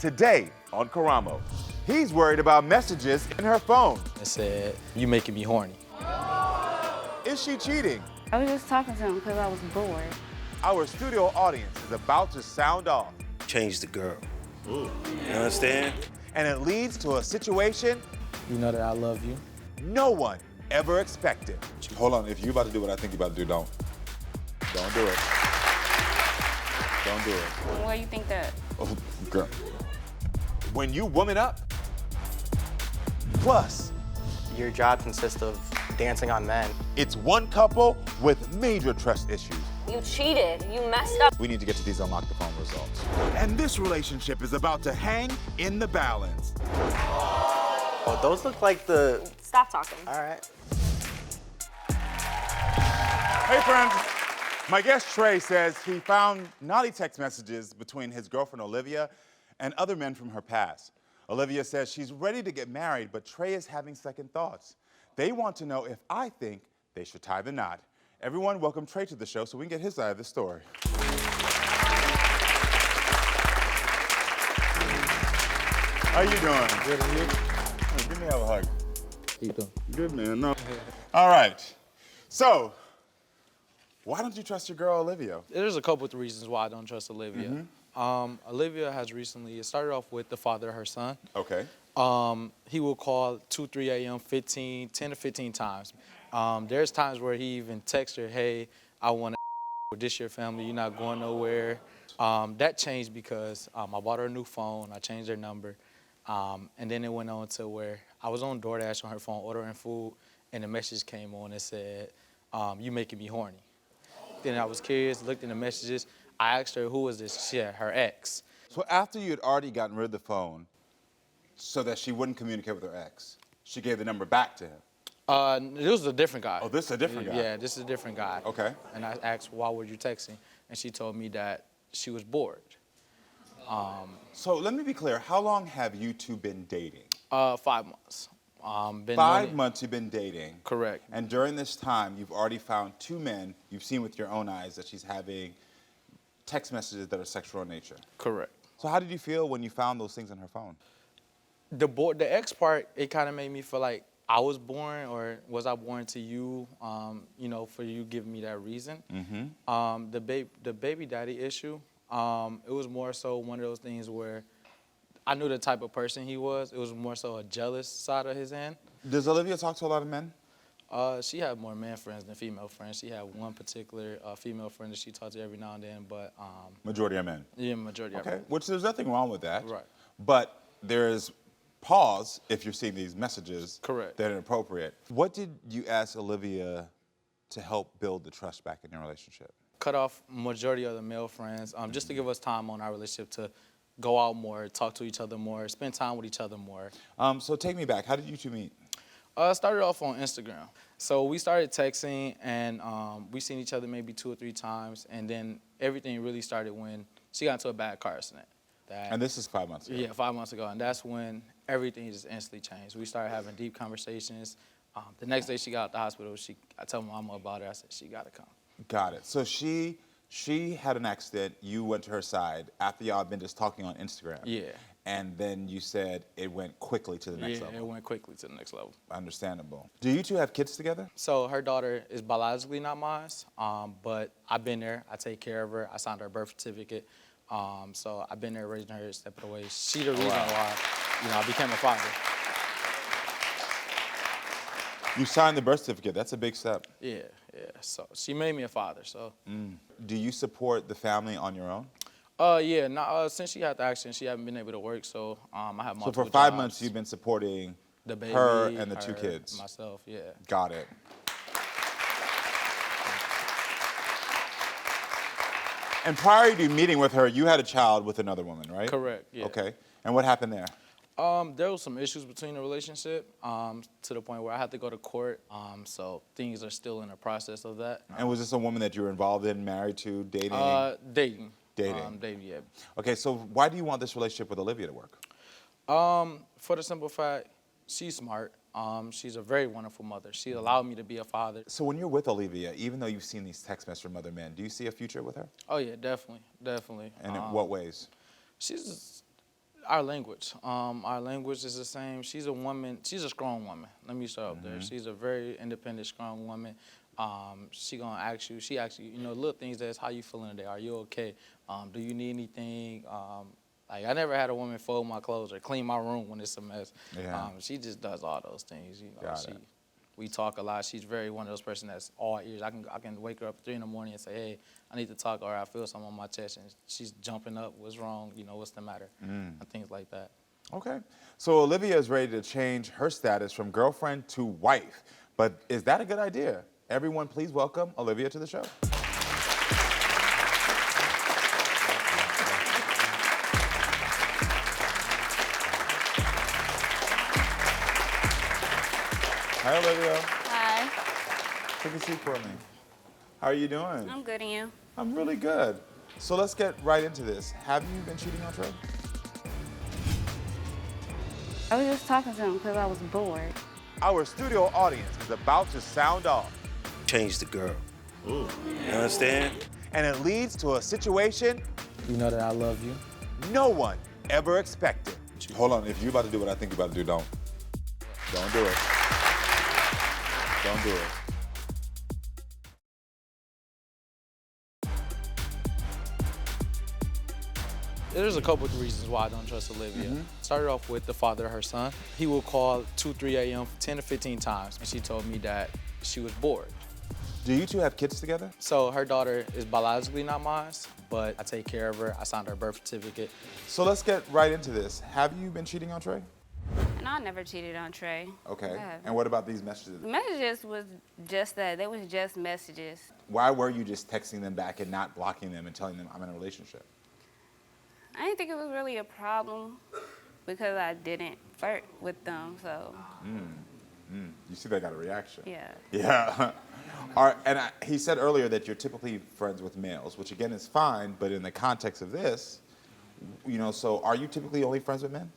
Today on Karamo, he's worried about messages in her phone. It said, "You making me horny." Is she cheating? I was just talking to him because I was bored. Our studio audience is about to sound off. Change the girl. Ooh. You understand? And it leads to a situation You know that I love you. no one ever expected. Hold on, if you're about to do what I think you're about to do, don't do it. Don't do it. Why you think that? Oh, girl. When you woman up, plus, Your job consists of dancing on men. it's one couple with major trust issues. You cheated. You messed up. We need to get to these unlock the phone results. And this relationship is about to hang in the balance. Oh, those look like the... Stop talking. All right. Hey friends, my guest Trey says he found naughty text messages between his girlfriend Olivia and other men from her past. Olivia says she's ready to get married, but Trey is having second thoughts. They want to know if I think they should tie the knot. Everyone, welcome Trey to the show so we can get his side of the story. How you doing? Good, and you? Hey, give me a hug. How you doing? Good, man. No. All right. So, why don't you trust your girl, Olivia? There's a couple of reasons why I don't trust Olivia. Olivia has recently, it started off with the father of her son. Okay. He will call 2, 3 a.m. 10 to 15 times. There's times where he even texts her, "Hey, I want to with this your family, you're not going nowhere." That changed because I bought her a new phone, I changed her number, and then it went on to where I was on DoorDash on her phone ordering food, and the message came on and said, "You making me horny." Then I was curious, looked in the messages. I asked her, who was this? She had her ex. So after you had already gotten rid of the phone so that she wouldn't communicate with her ex, she gave the number back to him. This was a different guy. Oh, this is a different guy? Yeah, this is a different guy. Okay. And I asked, why were you texting? And she told me that she was bored. So let me be clear. How long have you two been dating? 5 months. Been 5 knowing- months you've been dating. Correct. And during this time, you've already found 2 men you've seen with your own eyes that she's having text messages that are sexual in nature. Correct. So how did you feel when you found those things on her phone? The ex part, it kind of made me feel like I was born, or was I born to you, for you giving me that reason. The baby daddy issue, it was more so one of those things where I knew the type of person he was. It was more so a jealous side of his end. Does Olivia talk to a lot of men? She had more man friends than female friends. She had one particular female friend that she talked to every now and then, but Majority are men. yeah, majority of Okay, them. which there's nothing wrong with that. Right. But there's pause if you're seeing these messages Correct. that are inappropriate. What did you ask Olivia to help build the trust back in your relationship? Cut off majority of the male friends, just to give us time on our relationship to go out more, talk to each other more, spend time with each other more. So take me back. How did you two meet? Started off on Instagram. So we started texting, and we seen each other maybe 2 or 3 times, and then everything really started when she got into a bad car accident. And this is 5 months ago. Yeah, 5 months ago, and that's when everything just instantly changed. We started having deep conversations. The next day she got out the hospital, I told my mama about it. I said, she gotta come. Got it. So she had an accident. You went to her side after y'all had been just talking on Instagram. Yeah. And then you said it went quickly to the next level. Yeah, it went quickly to the next level. Understandable. Do you two have kids together? So her daughter is biologically not mine, but I've been there. I take care of her. I signed her birth certificate. So I've been there raising her step of the way. She the reason why, I became a father. You signed the birth certificate. That's a big step. Yeah. So she made me a father, so. Do you support the family on your own? Yeah, since she had the accident, she haven't been able to work, so I have multiple So for 5 jobs. months, you've been supporting The baby, her and the 2 her, kids. Myself, yeah. Got it. And prior to meeting with her, you had a child with another woman, right? Correct, yeah. Okay. And what happened there? There was some issues between the relationship to the point where I had to go to court. So things are still in the process of that. And was this a woman that you were involved in, married to, dating? Dating. Dating. Dating, yeah. Okay, so why do you want this relationship with Olivia to work? For the simple fact, she's smart. She's a very wonderful mother. She allowed me to be a father. So when you're with Olivia, even though you've seen these text messages from other men, do you see a future with her? Oh yeah, definitely. And in what ways? She's Our language is the same. She's a woman. She's a strong woman. Let me start up there. She's a very independent, strong woman. She gonna ask you. She asks you, little things. That's how you feeling today. Are you okay? Do you need anything? Like I never had a woman fold my clothes or clean my room when it's a mess. Yeah. She just does all those things. Got it. We talk a lot. She's very one of those person that's all ears. I can wake her up 3 in the morning and say, hey, I need to talk, or I feel something on my chest, and she's jumping up. What's wrong? What's the matter? And things like that. Okay. So Olivia is ready to change her status from girlfriend to wife. But is that a good idea? Everyone, please welcome Olivia to the show. Hi, Olivia. Hi. Take a seat for me. How are you doing? I'm good, and you? I'm really good. So let's get right into this. Have you been cheating on Trey? I was just talking to him because I was bored. Our studio audience is about to sound off, Change the girl. You understand? and it leads to a situation You know that I love you. no one ever expected. Hold on, if you're about to do what I think you're about to do, don't. Don't do it. Don't do it. There's a couple of reasons why I don't trust Olivia. Started off with the father of her son. He will call 2, 3 a.m. 10 to 15 times, and she told me that she was bored. Do you two have kids together? So her daughter is biologically not mine, but I take care of her. I signed her birth certificate. So let's get right into this. Have you been cheating on Trey? And I never cheated on Trey. Okay. I haven't. And what about these messages? The messages was just that. They was just messages. Why were you just texting them back and not blocking them and telling them I'm in a relationship? I didn't think it was really a problem because I didn't flirt with them, so You see, they got a reaction. yeah. Yeah. All right, and he said earlier that you're typically friends with males, which again is fine, but in the context of this, so are you typically only friends with men?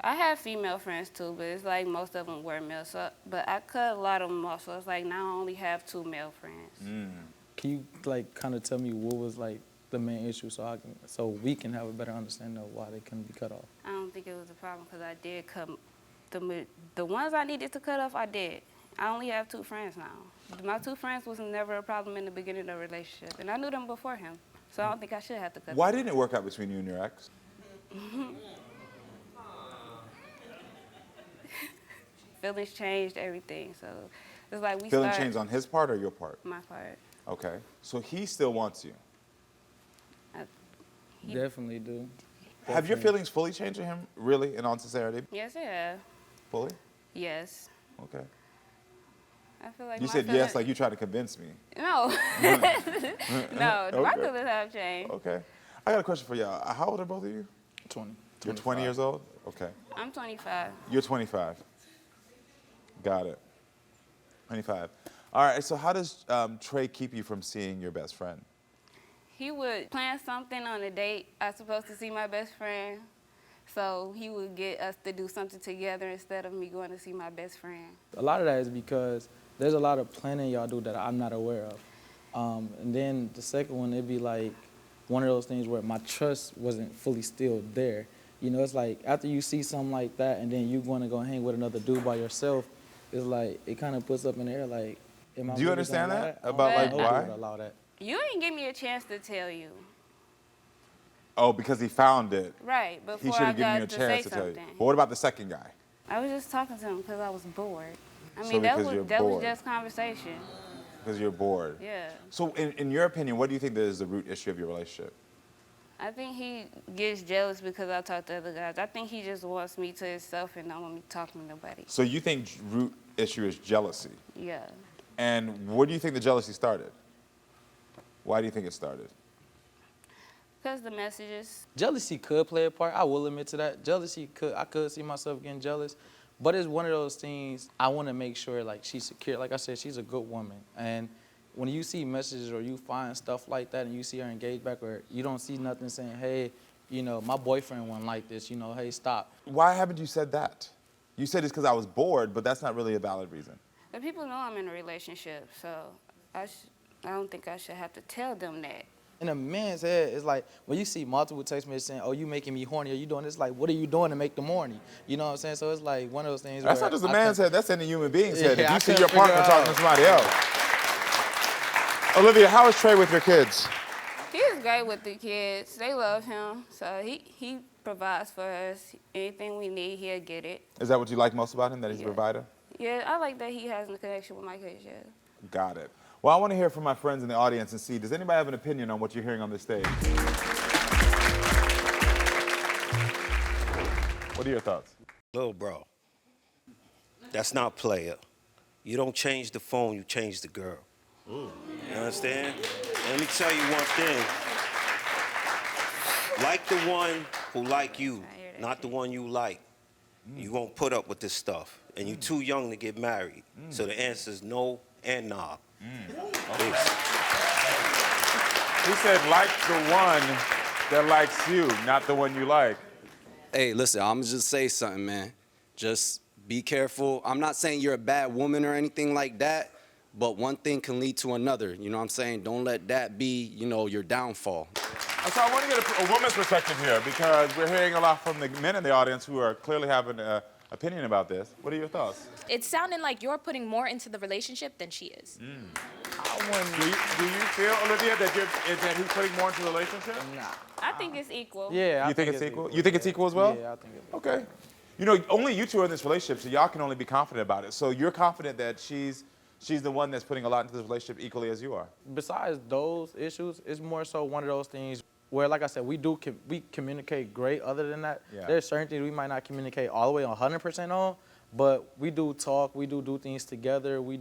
I have female friends too, but it's like most of them were male. So, but I cut a lot of them off, so it's like now I only have 2 male friends. Can you kind of tell me what was the main issue so we can have a better understanding of why they couldn't be cut off? I don't think it was a problem because I did cut the ones I needed to cut off. I did. I only have 2 friends now. My 2 friends was never a problem in the beginning of the relationship, and I knew them before him, so I don't think I should have to cut. Why them. didn't it work out between you and your ex? Feelings changed everything, so it's like we Feeling started. changed on his part or your part? My part. Okay. So he still wants you. Definitely do. Have your feelings fully changed to him, really, in all sincerity? Yes, yeah. Fully? Yes. Okay. I feel like You my said feelings, yes like you tried to convince me. No. No, my Okay. feelings have changed. Okay. I got a question for y'all. How old are both of you? 20. You're 20 years old? Okay. I'm 25. You're 25. Got it. 25. All right, so how does Trey keep you from seeing your best friend? He would plan something on a date. I was supposed to see my best friend, so he would get us to do something together instead of me going to see my best friend. A lot of that is because there's a lot of planning y'all do that I'm not aware of. And then the second one, it'd be like one of those things where my trust wasn't fully still there. It's like after you see something like that and then you want to go hang with another dude by yourself, it's like it kind of puts up in the air like, am I Do you really understand gonna allow that? I don't About, think like, nobody why? would allow that. You didn't give me a chance to tell you. Oh, because he found it. Right, He before should I have given got you a to chance say to tell you. something. But what about the second guy? I was just talking to him because I was bored. I So mean, that because you're was that bored. was just conversation. Because you're bored. Yeah. So in your opinion, what do you think is the root issue of your relationship? I think he gets jealous because I talk to other guys. I think he just wants me to himself and don't want me talking to nobody. So you think root issue is jealousy. Yeah. And where do you think the jealousy started? Why do you think it started? Because the messages. Jealousy could play a part. I will admit to that. I could see myself getting jealous. But it's one of those things I want to make sure she's secure. Like I said, she's a good woman. And when you see messages or you find stuff like that and you see her engaged back or you don't see nothing saying, hey, my boyfriend wasn't like this, hey, stop. Why haven't you said that? You said it's because I was bored, but that's not really a valid reason. But people know I'm in a relationship, so I don't think I should have to tell them that. in a man's head, it's like when you see multiple text messages saying, "Oh, you making me horny," or "You doing this?" Like, what are you doing to make them horny? You know what I'm saying? So it's like one of those things. That's where not just a I man's couldn't- head, that's in a human being's head. Yeah, If I you see couldn't your partner figure talking to out. somebody else. Olivia, how is Trey with your kids? He's great with the kids. They love him. So he provides for us. Anything we need, he'll get it. Is that what you like most about him, that he's a Yeah. provider? Yeah, I like that he has a connection with my kids, yeah. Got it. Well, I want to hear from my friends in the audience and see, does anybody have an opinion on what you're hearing on this stage? What are your thoughts? Little bro, that's not player. You don't change the phone, you change the girl. You understand? Let me tell you one thing. Like the one who like you, not the one you like. You won't put up with this stuff. And you're too young to get married. So the answer is no and nah. Peace. He said, like the one that likes you, not the one you like. Hey, listen, I'm gonna just say something, man. Just be careful. I'm not saying you're a bad woman or anything like that, but one thing can lead to another. You know what I'm saying? Don't let that be, your downfall. So I want to get a woman's perspective here because we're hearing a lot from the men in the audience who are clearly having an opinion about this. What are your thoughts? It's sounding like you're putting more into the relationship than she is. Do you feel, Olivia, that he's putting more into the relationship? Nah. I think it's equal. Yeah. You think it's equal? You think it's equal as well? Yeah, I think it's Okay. Only you two are in this relationship, so y'all can only be confident about it. So you're confident that she's the one that's putting a lot into this relationship equally as you are. Besides those issues, it's more so one of those things where, like I said, we communicate great. Other than that, Yeah. there's certain things we might not communicate all the way 100% on, but we do talk, we do things together, we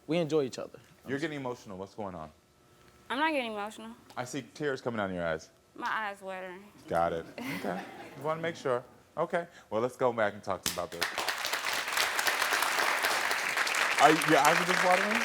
enjoy each other. You're getting emotional. What's going on? I'm not getting emotional. I see tears coming down your eyes. My eyes watering. Got it. Okay. Just want to make sure. Okay. Well, let's go back and talk to you about this. Your eyes are just watering?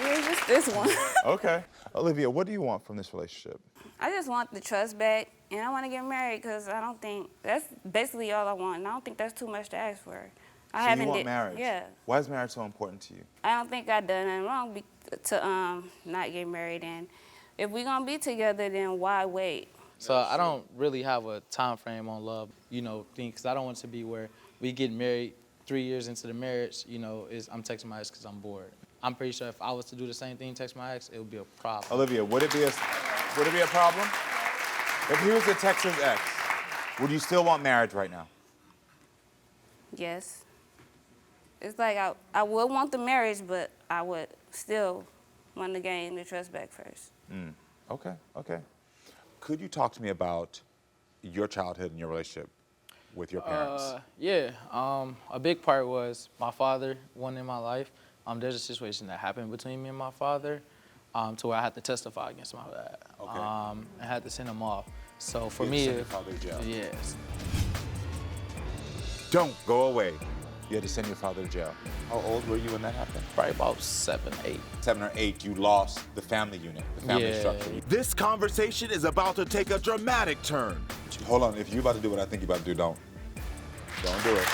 Yeah, just this one. Okay. Olivia, what do you want from this relationship? I just want the trust back, and I want to get married because I don't think that's basically all I want. And I don't think that's too much to ask for. So you want marriage? Yeah. Why is marriage so important to you? I don't think I done nothing wrong to not get married. And if we're gonna be together, then why wait? So I don't really have a time frame on love, because I don't want it to be where we get married 3 years into the marriage, I'm texting my ex because I'm bored. I'm pretty sure if I was to do the same thing, text my ex, it would be a problem. Olivia, would it be a problem? If he was to text his ex, would you still want marriage right now? Yes. It's like I would want the marriage, but I would still want to gain the trust back first. Okay. Could you talk to me about your childhood and your relationship with your parents? Yeah. A big part was my father wasn't in my life. There's a situation that happened between me and my father to where I had to testify against my dad. Okay. I had to send him off. So for You me, had to send your father to jail. Yes. Don't go away. You had to send your father to jail. How old were you when that happened? Probably about 7, 8. 7 or 8, you lost the family unit, the family Yeah. structure. This conversation is about to take a dramatic turn. Hold on, if you're about to do what I think you're about to do, don't do it.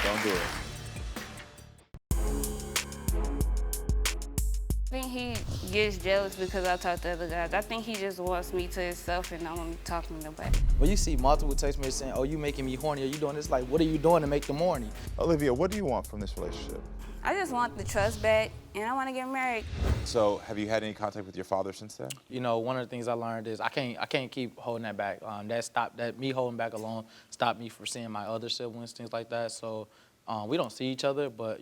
Don't do it. I think he gets jealous because I talk to other guys. I think he just wants me to himself and don't want me talking to nobody. When you see multiple text messages saying, "Oh, you making me horny," or "You doing this?" Like, what are you doing to make them horny? Olivia, what do you want from this relationship? I just want the trust back, and I want to get married. So, have you had any contact with your father since then? One of the things I learned is I can't keep holding that back. Me holding back alone stopped me from seeing my other siblings, things like that. So we don't see each other, but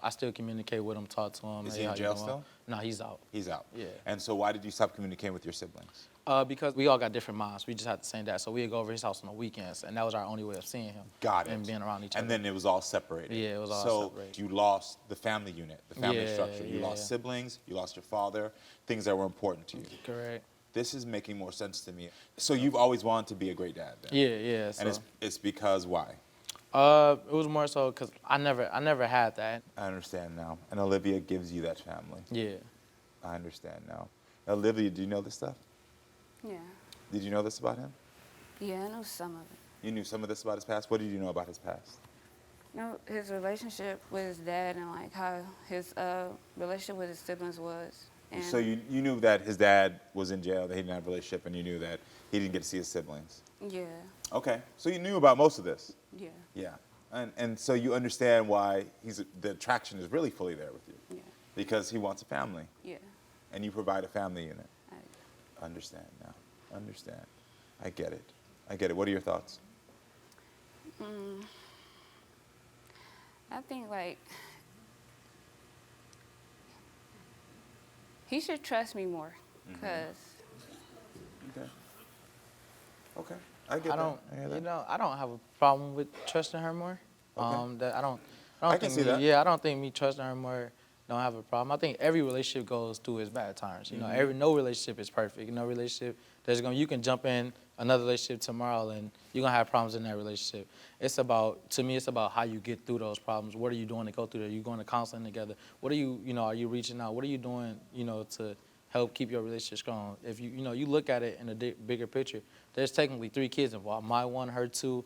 I still communicate with him, talk to him. Is "Hey, he in how you jail doing?" still? No, he's out. He's out. Yeah. And so why did you stop communicating with your siblings? Because we all got different minds. We just had the same dad, so we'd go over his house on the weekends, and that was our only way of seeing him. Got it. And being around each other. And then it was all separated. Yeah, it was all so separated. you lost the family unit, the family Yeah, structure. You yeah. lost siblings, you lost your father, things that were important to you. Correct. This is making more sense to me. So you've always wanted to be a great dad then? Yeah. So. And it's because why? It was more so because I never had that. I understand now. And Olivia gives you that family. Yeah. I understand now. Olivia, do you know this stuff? Yeah. Did you know this about him? Yeah, I know some of it. You knew some of this about his past? What did you know about his past? His relationship with his dad and like how his relationship with his siblings was. And So you knew that his dad was in jail, that he didn't have a relationship, and you knew that he didn't get to see his siblings. yeah, Okay, so you knew about most of this. yeah, Yeah, and so you understand why the attraction is really fully there with you. yeah, Because he wants a family, yeah. and you provide a family unit. I, Understand now. Understand. I get it. I get it. What are your thoughts? I think like he should trust me more, cause Okay. Okay. I get I don't, that. I hear that. you know, I don't have a problem with trusting her more. Okay. That I don't I can think see me, that. Yeah, I don't think me trusting her more don't have a problem. I think every relationship goes through its bad times. You know, no relationship is perfect. No relationship you can jump in another relationship tomorrow and you're gonna have problems in that relationship. To me, it's about how you get through those problems. What are you doing to go through that? Are you going to counseling together? What are are you reaching out? What are you doing, to help keep your relationship strong? If you look at it in a bigger picture, there's technically 3 kids involved. My one, her 2.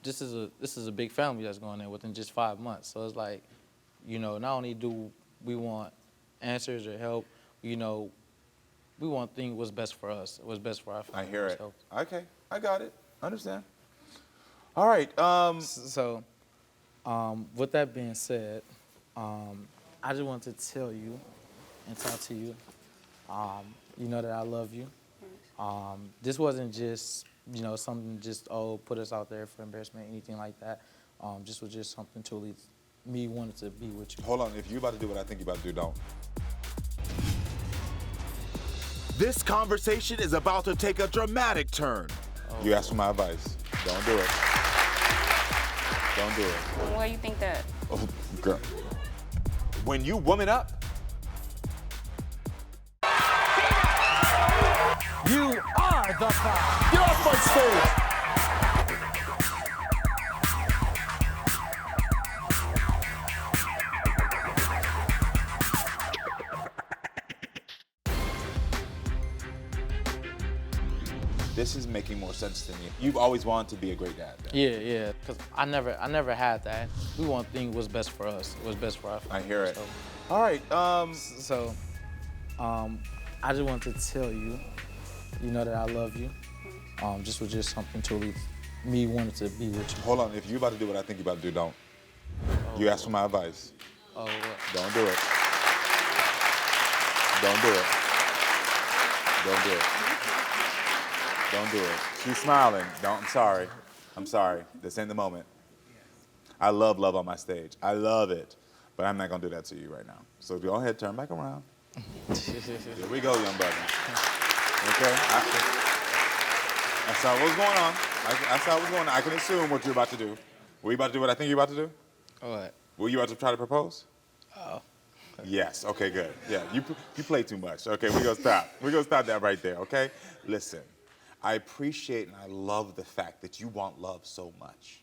This is a big family that's going in within just 5 months. So it's like, not only do we want answers or help, we want what's best for us, what's best for our family. I hear it. So, Okay. I got it. Understand. All right. So, with that being said, I just want to tell you and talk to you. You know that I love you. This wasn't just, something just, put us out there for embarrassment, anything like that. This was just something truly me wanted to be with you. Hold on. If you're about to do what I think you're about to do, don't. This conversation is about to take a dramatic turn. You asked for my advice. Don't do it. Don't do it. why you think that? Oh, girl. When you woman up, You are the five. Get off my stage. this is making more sense to me. You've always wanted to be a great dad. Then. Yeah, because I never had that. We want things what's best for us, what's best for our family. I hear it. So, All right. I just want to tell you, that I love you. This was just something truly me wanted to be with you. Hold on. If you're about to do what I think you're about to do, don't. You asked for my advice. Oh, what? Don't do it. Don't do it. Don't do it. Don't do it. She's smiling. Don't. I'm sorry. I'm sorry. This ain't the moment. I love love on my stage. I love it. But I'm not going to do that to you right now. So go ahead, turn back around. Here we go, young buddy. Okay? I saw what was going on. I saw what was going on. I can assume what you're about to do. Were you about to do what I think you're about to do? What? Were you about to try to propose? Oh. Yes. Okay, good. Yeah, you play too much. Okay, we're going to stop. We're going to stop that right there, okay? Listen, I appreciate and I love the fact that you want love so much.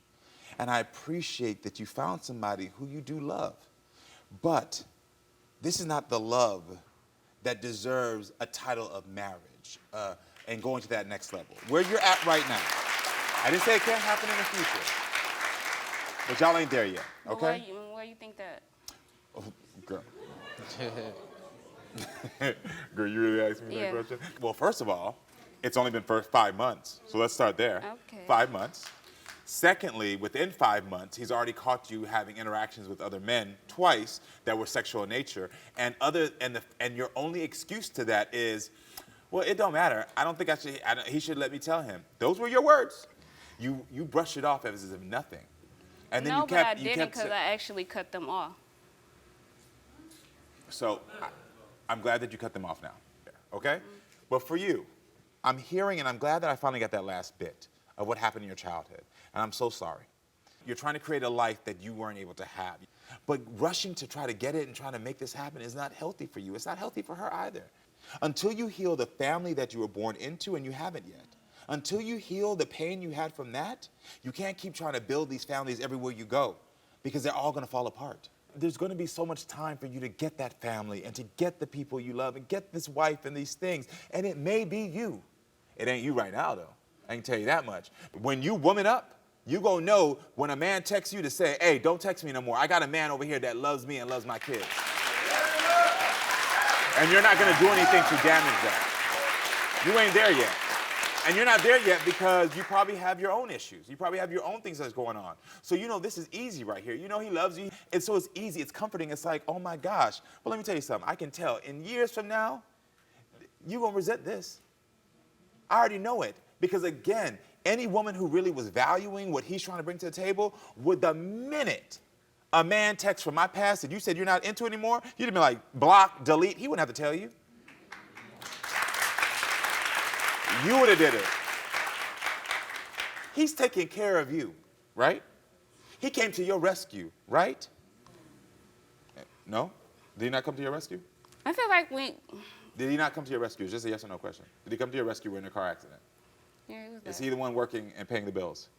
And I appreciate that you found somebody who you do love. But this is not the love that deserves a title of marriage and going to that next level. Where you're at right now. I didn't say it can't happen in the future. But y'all ain't there yet, okay? Why you think that? Oh, girl. Girl, you really asking me Yeah. that question? Well, first of all, it's only been for 5 months. So let's start there. Okay. 5 months. Secondly, within 5 months, he's already caught you having interactions with other men twice that were sexual in nature. And your only excuse to that is, well, it don't matter. I don't think he should let me tell him. Those were your words. You brush it off as if nothing. And then No, you kept, but I didn't because I actually cut them off. So I'm glad that you cut them off now, okay? But for you, I'm hearing and I'm glad that I finally got that last bit of what happened in your childhood. And I'm so sorry. You're trying to create a life that you weren't able to have. But rushing to try to get it and trying to make this happen is not healthy for you. It's not healthy for her either. Until you heal the family that you were born into, and you haven't yet, until you heal the pain you had from that, you can't keep trying to build these families everywhere you go because they're all going to fall apart. There's going to be so much time for you to get that family and to get the people you love and get this wife and these things. And it may be you. It ain't you right now, though. I can tell you that much. When you woman up, you gonna know when a man texts you to say, hey, don't text me no more. I got a man over here that loves me and loves my kids. And you're not gonna do anything to damage that. You ain't there yet. And you're not there yet because you probably have your own issues. You probably have your own things that's going on. So you know this is easy right here. You know he loves you. And so it's easy, it's comforting. It's like, oh my gosh. Well, let me tell you something. I can tell in years from now, you're gonna resent this. I already know it. Because again, any woman who really was valuing what he's trying to bring to the table, would the minute a man texts from my past and you said you're not into it anymore, you'd have been like, block, delete. He wouldn't have to tell you. You would have did it. He's taking care of you, right? He came to your rescue, right? No? Did he not come to your rescue? I feel like we... Did he not come to your rescue? It's just a yes or no question. Did he come to your rescue in a car accident? Yeah, he was Is there. he the one working and paying the bills?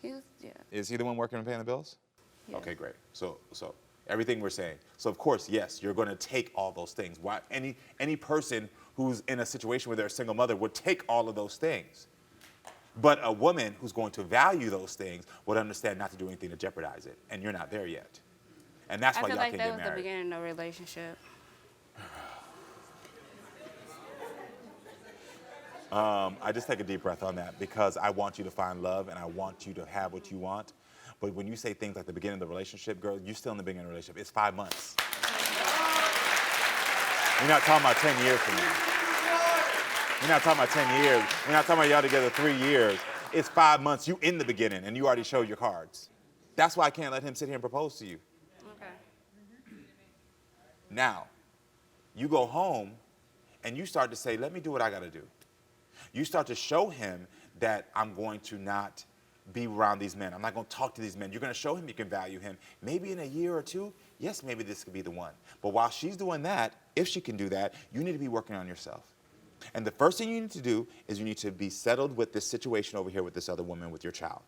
He was, yeah. Is he the one working and paying the bills? Yeah. Okay, great. So everything we're saying. So of course, yes, you're going to take all those things. Why? Any person who's in a situation where they're a single mother would take all of those things. But a woman who's going to value those things would understand not to do anything to jeopardize it. And you're not there yet. And that's why y'all can't get married. I feel like that was the beginning of the relationship. I just take a deep breath on that because I want you to find love and I want you to have what you want. But when you say things like the beginning of the relationship, girl, you're still in the beginning of the relationship. It's 5 months. We're not talking about 10 years from now. We're not talking about 10 years. We're not talking about y'all together 3 years. It's 5 months. You in the beginning and you already showed your cards. That's why I can't let him sit here and propose to you. Okay. Now, you go home and you start to say, let me do what I got to do. You start to show him that I'm going to not be around these men. I'm not going to talk to these men. You're going to show him you can value him. Maybe in a year or two, yes, maybe this could be the one. But while she's doing that, if she can do that, you need to be working on yourself. And the first thing you need to do is you need to be settled with this situation over here with this other woman with your child.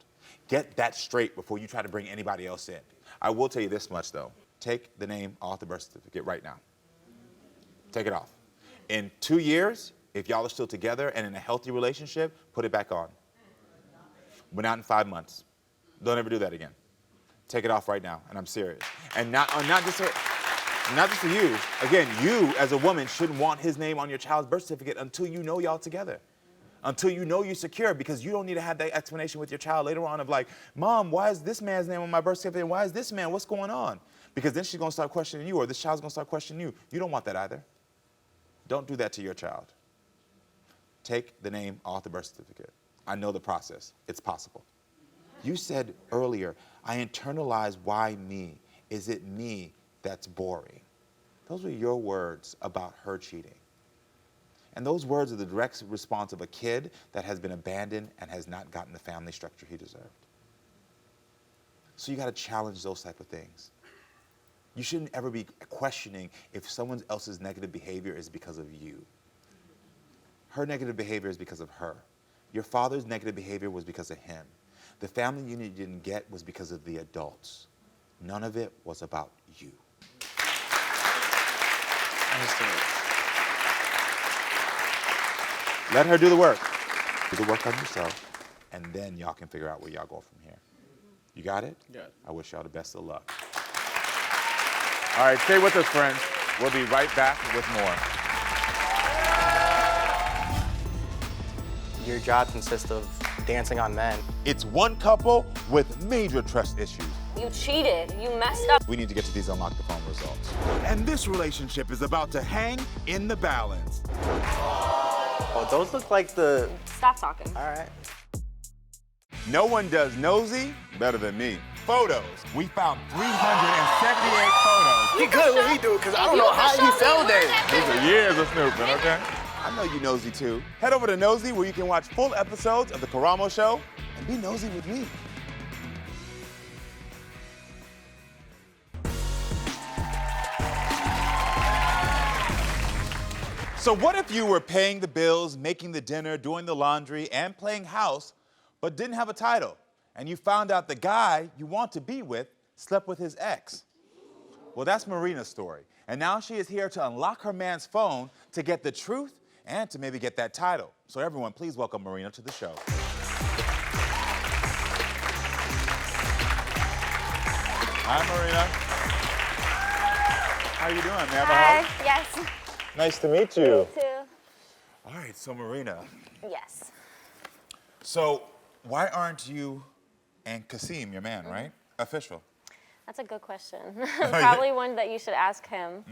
Get that straight before you try to bring anybody else in. I will tell you this much, though. Take the name off the birth certificate right now. Take it off. In 2 years, if y'all are still together and in a healthy relationship, put it back on. But not in 5 months. Don't ever do that again. Take it off right now, and I'm serious. And not just for you. Again, you as a woman shouldn't want his name on your child's birth certificate until you know y'all together. Until you know you're secure, because you don't need to have that explanation with your child later on of like, Mom, why is this man's name on my birth certificate? And why is this man? What's going on? Because then she's going to start questioning you, or this child's going to start questioning you. You don't want that either. Don't do that to your child. Take the name off the birth certificate. I know the process. It's possible. You said earlier, I internalize why me. Is it me that's boring? Those were your words about her cheating. And those words are the direct response of a kid that has been abandoned and has not gotten the family structure he deserved. So you got to challenge those type of things. You shouldn't ever be questioning if someone else's negative behavior is because of you. Her negative behavior is because of her. Your father's negative behavior was because of him. The family unit you didn't get was because of the adults. None of it was about you. Let her do the work. Do the work on yourself, and then y'all can figure out where y'all go from here. You got it? Yeah. I wish y'all the best of luck. All right, stay with us, friends. We'll be right back with more. Your job consists of dancing on men. It's one couple with major trust issues. You cheated. You messed up. We need to get to these Unlock the Phone results. And this relationship is about to hang in the balance. Oh, those look like the... Stop talking. All right. No one does Nosey better than me. Photos. We found 378 photos. He good when he do it, because I don't know how he fell there. These are years of snooping, okay? I know you nosy too. Head over to Nosey where you can watch full episodes of The Karamo Show and be nosy with me. So what if you were paying the bills, making the dinner, doing the laundry, and playing house, but didn't have a title, and you found out the guy you want to be with slept with his ex? Well, that's Marina's story. And now she is here to unlock her man's phone to get the truth and to maybe get that title. So everyone, please welcome Marina to the show. Hi, Marina. How are you doing? May I have a hug? Yes. Nice to meet you. Too. All right, so Marina. Yes. So why aren't you and Kaseem, your man, right, official? That's a good question. Probably one that you should ask him.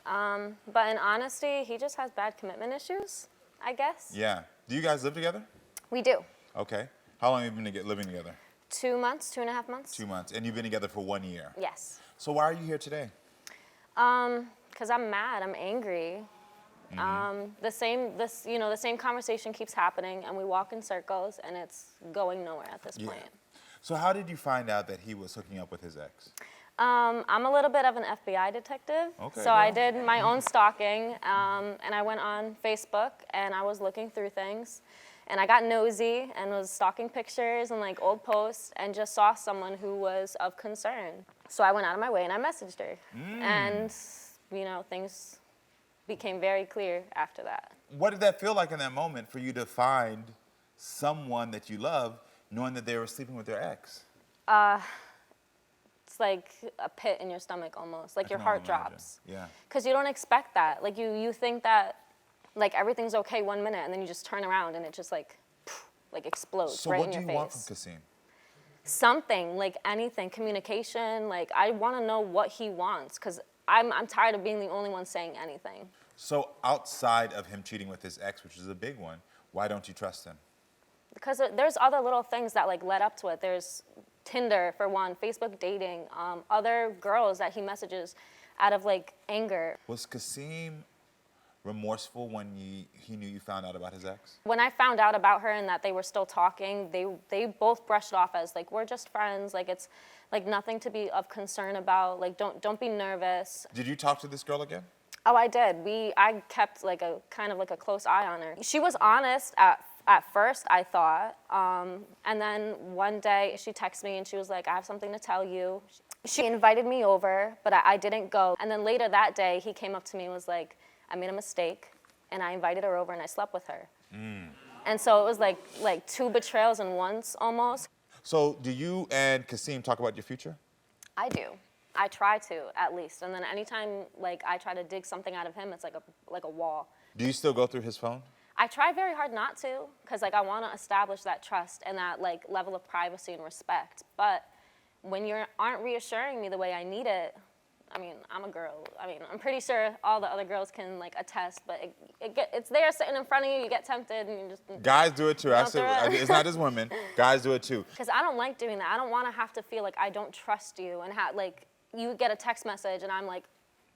But in honesty, he just has bad commitment issues, I guess. Yeah. Do you guys live together? We do. Okay. How long have you been living together? 2 months, 2.5 months. 2 months. And you've been together for 1 year? Yes. So why are you here today? Because I'm mad, I'm angry. The same conversation keeps happening, and we walk in circles, and it's going nowhere at this point. So how did you find out that he was hooking up with his ex? I'm a little bit of an FBI detective, so I did my own stalking, and I went on Facebook, and I was looking through things, and I got nosy and was stalking pictures and like old posts, and just saw someone who was of concern. So I went out of my way and I messaged her, and things became very clear after that. What did that feel like in that moment for you to find someone that you love, knowing that they were sleeping with their ex? It's like a pit in your stomach almost, like your heart drops. Yeah. Because you don't expect that. Like you think that like everything's okay 1 minute, and then you just turn around and it just like explodes right in your face. So what do you want from Kaseem? Something, like anything, communication. Like I want to know what he wants, because I'm tired of being the only one saying anything. So outside of him cheating with his ex, which is a big one, why don't you trust him? Because there's other little things that like led up to it. There's Tinder for one, Facebook dating, other girls that he messages out of like anger. Was Kaseem remorseful when he knew you found out about his ex? When I found out about her and that they were still talking, they both brushed it off as like, we're just friends, like it's like nothing to be of concern about, like don't be nervous. Did you talk to this girl again? Oh, I did. I kept like a kind of like a close eye on her. She was honest at first, I thought, and then one day she texted me and she was like, I have something to tell you. She invited me over, but I didn't go. And then later that day, he came up to me and was like, I made a mistake, and I invited her over and I slept with her. And so it was like 2 betrayals in once almost. So do you and Kaseem talk about your future? I do. I try to, at least. And then anytime like I try to dig something out of him, it's like a wall. Do you still go through his phone? I try very hard not to, because like I want to establish that trust and that like level of privacy and respect. But when you aren't reassuring me the way I need it, I mean, I'm a girl. I mean, I'm pretty sure all the other girls can like attest, but it's there sitting in front of you, you get tempted and you just... Guys do it too. It's not just women. Guys do it too. Because I don't like doing that. I don't want to have to feel like I don't trust you and like you get a text message and I'm like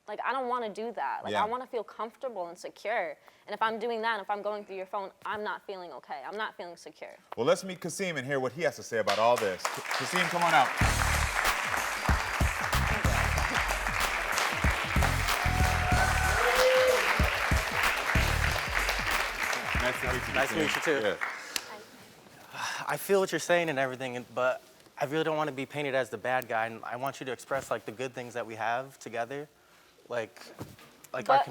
I don't want to do that. Like I want to feel comfortable and secure. And if I'm doing that, if I'm going through your phone, I'm not feeling okay. I'm not feeling secure. Well, let's meet Kaseem and hear what he has to say about all this. Kaseem, come on out. Nice to meet you. Nice to meet you too. Yeah. I feel what you're saying and everything, but I really don't want to be painted as the bad guy, and I want you to express like the good things that we have together, like But our.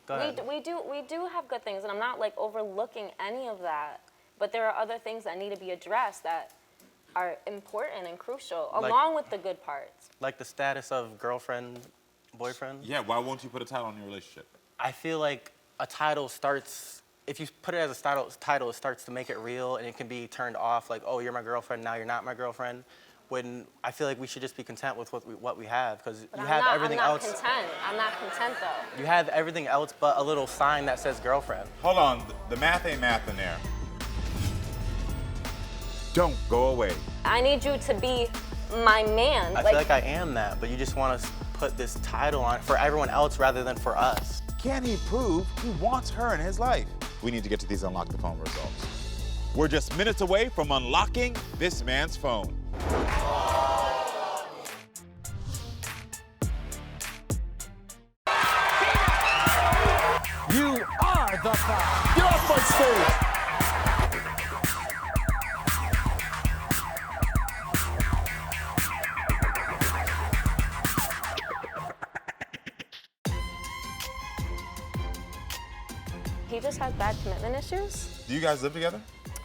Go ahead. We do have good things, and I'm not like overlooking any of that. But there are other things that need to be addressed that are important and crucial, along with the good parts. Like the status of girlfriend, boyfriend. Yeah, why won't you put a title on your relationship? I feel like a title starts. If you put it as a title, it starts to make it real, and it can be turned off. Like, oh, you're my girlfriend, now you're not my girlfriend. When I feel like we should just be content with what we have, because you have everything else. I'm not content though. You have everything else but a little sign that says girlfriend. Hold on, the math ain't math in there. Don't go away. I need you to be my man. I feel like I am that, but you just want to put this title on for everyone else rather than for us. Can he prove he wants her in his life? We need to get to these Unlock the Phone results. We're just minutes away from unlocking this man's phone. You are the clown. Get off my stage. He just has bad commitment issues. Do you guys live together?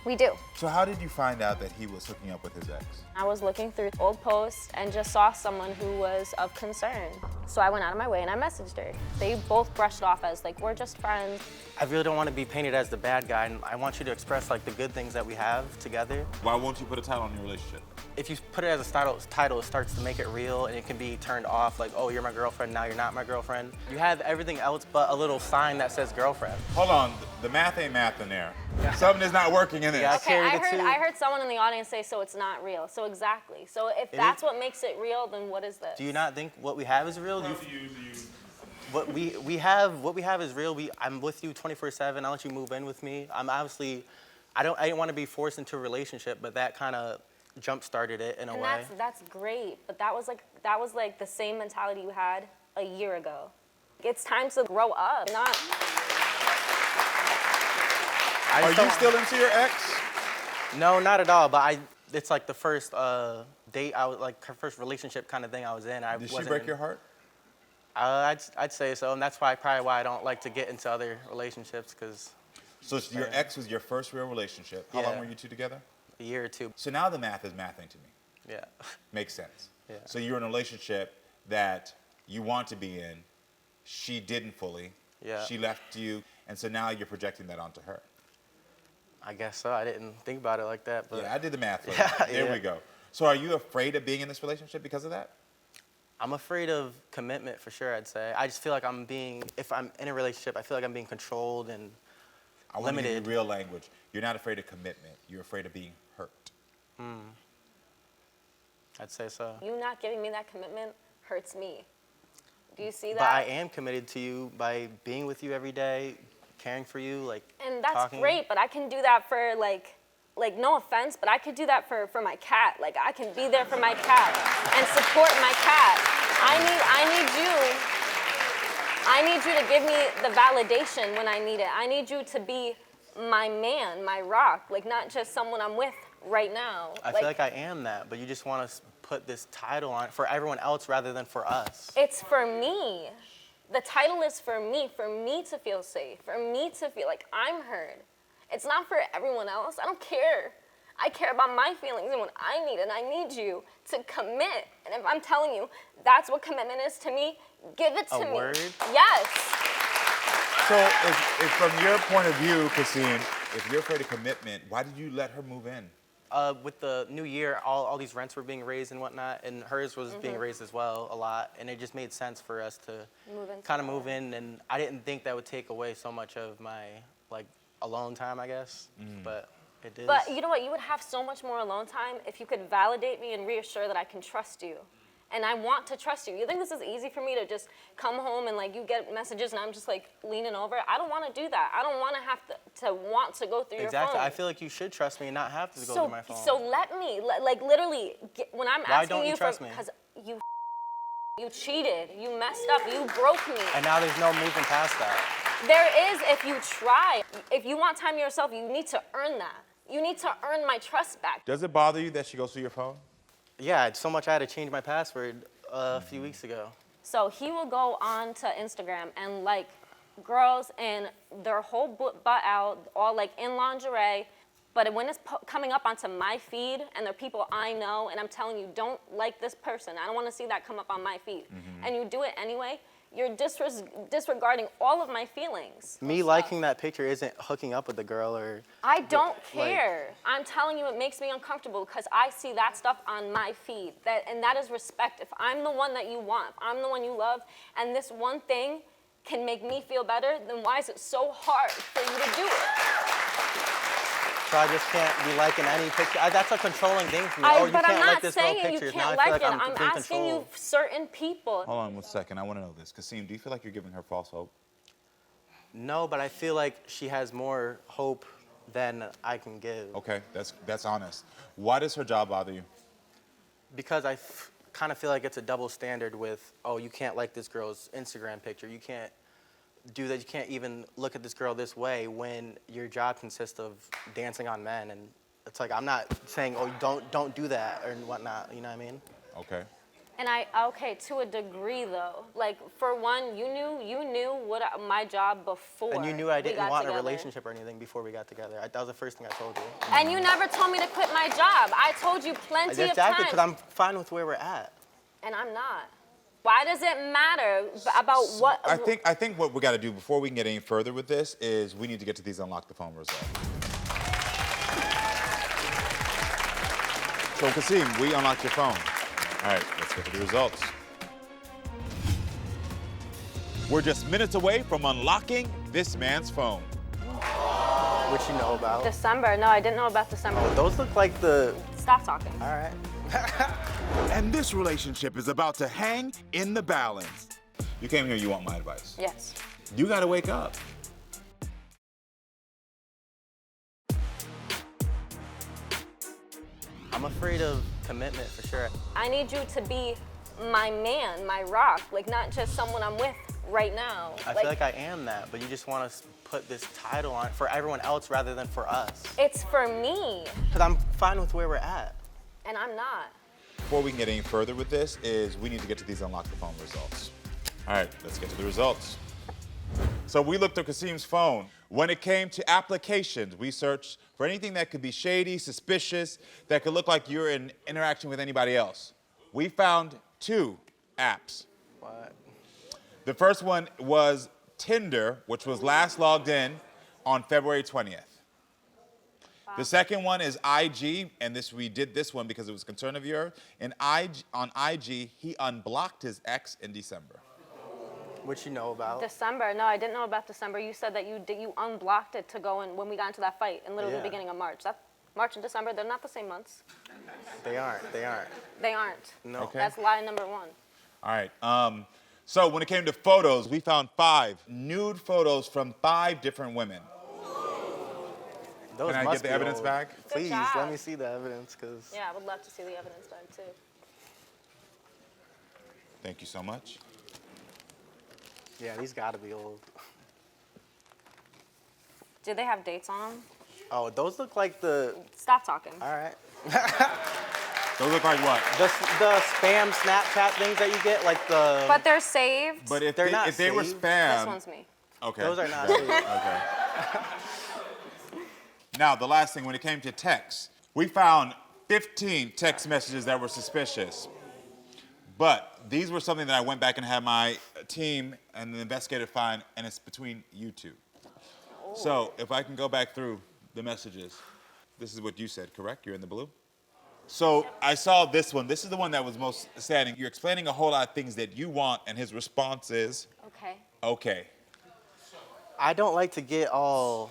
We do. So how did you find out that he was hooking up with his ex? I was looking through old posts and just saw someone who was of concern. So I went out of my way and I messaged her. They both brushed it off as like, we're just friends. I really don't want to be painted as the bad guy, and I want you to express like the good things that we have together. Why won't you put a title on your relationship? If you put it as a title, it starts to make it real, and it can be turned off like, oh, you're my girlfriend, now you're not my girlfriend. You have everything else but a little sign that says girlfriend. Hold on, the math ain't math in there. Something is not working in this. Yeah, Okay, I heard someone in the audience say, so it's not real. So exactly. So if that's what makes it real, then what is this? Do you not think what we have is real? What we have is real. I'm with you 24/7. I'll let you move in with me. I'm obviously, I didn't want to be forced into a relationship, but that kind of jump started it in a way. That's great, but that was like the same mentality you had a year ago. It's time to grow up. Are you still into your ex? No, not at all. But it's like the first date her first relationship kind of thing I was in. Did she break your heart? I'd say so, and that's probably why I don't like to get into other relationships, because. So your ex was your first real relationship. How long were you two together? A year or two. So now the math is mathing to me. Yeah. Makes sense. Yeah. So you're in a relationship that you want to be in. She didn't fully. Yeah. She left you, and so now you're projecting that onto her. I guess so. I didn't think about it like that, but. Yeah, I did the math for you. There we go. So are you afraid of being in this relationship because of that? I'm afraid of commitment for sure, I'd say. I just feel like if I'm in a relationship, I feel like I'm being controlled and I want to limited. give you real language. You're not afraid of commitment. You're afraid of being hurt. I'd say so. You not giving me that commitment hurts me. Do you see that? But I am committed to you by being with you every day, caring for you, like And that's talking. great, but I can do that for like no offense, but I could do that for my cat. Like I can be there for my cat and support my cat. I need you to give me the validation when I need it. I need you to be my man, my rock, like not just someone I'm with right now. I feel like I am that, but you just want to put this title on it for everyone else rather than for us. It's for me. The title is for me to feel safe, for me to feel like I'm heard. It's not for everyone else. I don't care. I care about my feelings and what I need, and I need you to commit. And if I'm telling you that's what commitment is to me, give it to me. A word? Yes. So if from your point of view, Kaseem, if you're afraid of commitment, why did you let her move in? With the new year, all these rents were being raised and whatnot, and hers was being raised as well a lot, and it just made sense for us to kind of move in, and I didn't think that would take away so much of my alone time, I guess, but it did. But you know what? You would have so much more alone time if you could validate me and reassure that I can trust you. And I want to trust you. You think this is easy for me to just come home and you get messages and I'm just leaning over? I don't want to do that. I don't want to have to want to go through your phone. Exactly. I feel like you should trust me and not have to go through my phone. So let me, literally, when I'm Why asking don't you you trust me? because you cheated, you messed up, you broke me. And now there's no moving past that. There is if you try. If you want time to yourself, you need to earn that. You need to earn my trust back. Does it bother you that she goes through your phone? Yeah, so much I had to change my password a few weeks ago. So he will go on to Instagram and like girls and their whole butt out, all in lingerie. But when it's coming up onto my feed and they're people I know and I'm telling you, don't like this person. I don't want to see that come up on my feed. And you do it anyway, you're disregarding all of my feelings. Me liking that picture isn't hooking up with the girl or... I don't care. I'm telling you it makes me uncomfortable because I see that stuff on my feed. And that is respect. If I'm the one that you want, if I'm the one you love, and this one thing can make me feel better, then why is it so hard for you to do it? So I just can't be liking any picture. That's a controlling thing for me. But you can't I'm like not this saying girl you pictures. can't Now I like feel it. like I'm I'm being asking you controlled. certain people. Hold on 1 second. I want to know this. Kaseem, do you feel like you're giving her false hope? No, but I feel like she has more hope than I can give. Okay, that's honest. Why does her job bother you? Because I kind of feel like it's a double standard with, oh, you can't like this girl's Instagram picture. You can't do that. You can't even look at this girl this way when your job consists of dancing on men. And it's like, I'm not saying, oh, don't do that or whatnot. You know what I mean? Okay. And okay, to a degree though. Like for one, you knew what my job before. And you knew I didn't want together. a relationship or anything before we got together. That was the first thing I told you. And you never told me to quit my job. I told you plenty of times. Exactly, because I'm fine with where we're at. And I'm not. Why does it matter about what? I think what we got to do before we can get any further with this is we need to get to these unlock the phone results. So Kaseem, we unlocked your phone. All right, let's get to the results. We're just minutes away from unlocking this man's phone. Which you know about. December. No, I didn't know about December. Oh, those look like the... Stop talking. All right. And this relationship is about to hang in the balance. You came here, you want my advice. Yes. You got to wake up. I'm afraid of commitment for sure. I need you to be my man, my rock, like not just someone I'm with right now. I feel like I am that, but you just want to put this title on for everyone else rather than for us. It's for me. Because I'm fine with where we're at. And I'm not. Before we can get any further with this is we need to get to these unlock the phone results. All right, let's get to the results. So we looked at Kaseem's phone. When it came to applications, we searched for anything that could be shady, suspicious, that could look like you're in interaction with anybody else. We found 2 apps. What? The first one was Tinder, which was last logged in on February 20th. The second one is IG, and we did this one because it was a concern of yours. And on IG, he unblocked his ex in December. Which you know about. December. No, I didn't know about December. You said that you unblocked it to go in when we got into that fight in literally the beginning of March. March and December, they're not the same months. They aren't. They aren't. No. Okay. That's lie number 1. All right. So when it came to photos, we found 5 nude photos from 5 different women. Those Can I get the evidence old. back? Please, job. let me see the evidence, because... Yeah, I would love to see the evidence back too. Thank you so much. Yeah, these gotta be old. Do they have dates on them? Oh, those look like the... Stop talking. All right. Those look like what? The spam Snapchat things that you get, like the... But they're saved. But if They're not they were saved. spam... This one's me. Okay. Those are not Right, saved. Okay. Now, the last thing, when it came to texts, we found 15 text messages that were suspicious. But these were something that I went back and had my team and the investigator find, and it's between you 2. Oh. So if I can go back through the messages, this is what you said, correct? You're in the blue? So I saw this one. This is the one that was most standing. You're explaining a whole lot of things that you want, and his response is, Okay. okay. I don't like to get all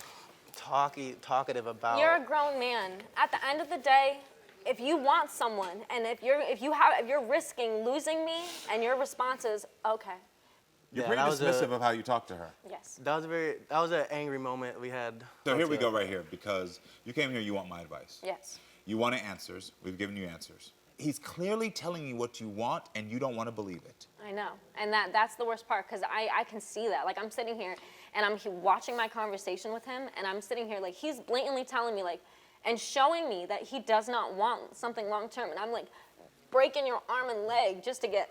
talkative about... You're a grown man. At the end of the day, if you want someone, and if you're risking losing me, and your response is okay. You're Yeah, pretty that was dismissive of how you talk to her. Yes. That was an angry moment we had. So here we go right here, because you came here, you want my advice. Yes. You wanted answers. We've given you answers. He's clearly telling you what you want, and you don't want to believe it. I know, and that's the worst part, because I can see that. Like, I'm sitting here, and I'm watching my conversation with him, and I'm sitting here, like, he's blatantly telling me, like, and showing me that he does not want something long-term, and I'm, like, breaking your arm and leg just to get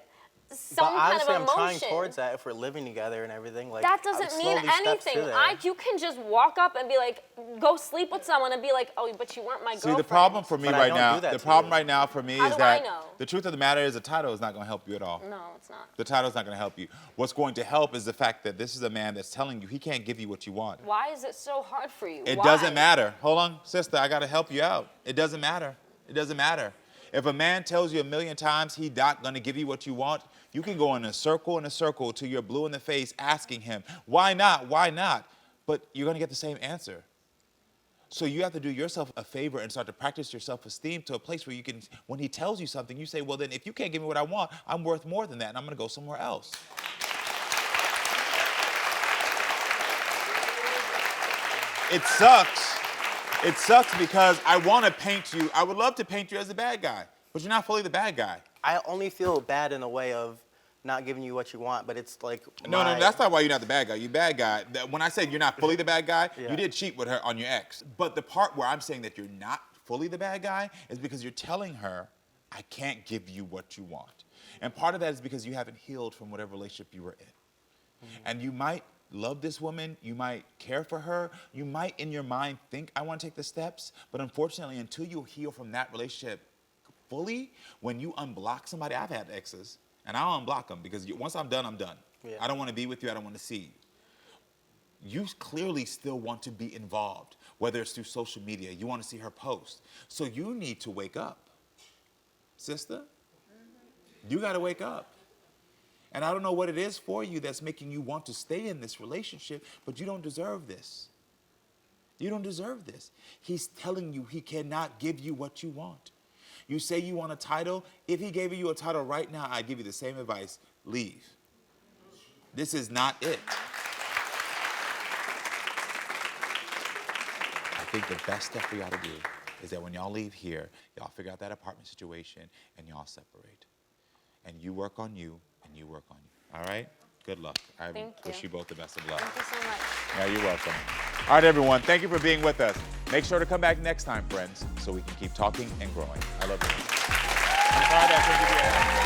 some kind of emotion. I'm trying towards that if we're living together and everything. Like, that doesn't mean anything. You can just walk up and be like, go sleep with someone and be like, oh, but you weren't my girlfriend. See, the problem for me right now, How is do that I know? the truth of the matter is the title is not going to help you at all. No, it's not. The title's not going to help you. What's going to help is the fact that this is a man that's telling you he can't give you what you want. Why is it so hard for you? It Why? doesn't matter. Hold on, sister, I got to help you out. It doesn't matter. It doesn't matter. If a man tells you 1,000,000 times he's not going to give you what you want, you can go in a circle till you're blue in the face asking him, why not, why not? But you're going to get the same answer. So you have to do yourself a favor and start to practice your self-esteem to a place where you can, when he tells you something, you say, well, then if you can't give me what I want, I'm worth more than that, and I'm going to go somewhere else. It sucks. It sucks because I want to paint you, I would love to paint you as the bad guy, but you're not fully the bad guy. I only feel bad in a way of not giving you what you want, but it's like No, that's not why you're not the bad guy. You're bad guy. When I said you're not fully the bad guy, you did cheat with her on your ex. But the part where I'm saying that you're not fully the bad guy is because you're telling her, I can't give you what you want. And part of that is because you haven't healed from whatever relationship you were in. And you might love this woman, you might care for her, you might in your mind think, I want to take the steps, but unfortunately, until you heal from that relationship fully, when you unblock somebody, I've had exes, and I'll unblock them because once I'm done, I'm done. Yeah. I don't want to be with you, I don't want to see you. You clearly still want to be involved, whether it's through social media, you want to see her post. So you need to wake up. Sister, you got to wake up. And I don't know what it is for you that's making you want to stay in this relationship, but you don't deserve this. You don't deserve this. He's telling you he cannot give you what you want. You say you want a title. If he gave you a title right now, I'd give you the same advice. Leave. This is not it. I think the best step for y'all to do is that when y'all leave here, y'all figure out that apartment situation and y'all separate. And you work on you and you work on you. All right? Good luck. I wish you both the best of luck. Thank you so much. Yeah, you're welcome. All right, everyone. Thank you for being with us. Make sure to come back next time, friends, so we can keep talking and growing. I love you. I'm sorry that I couldn't give you a hand.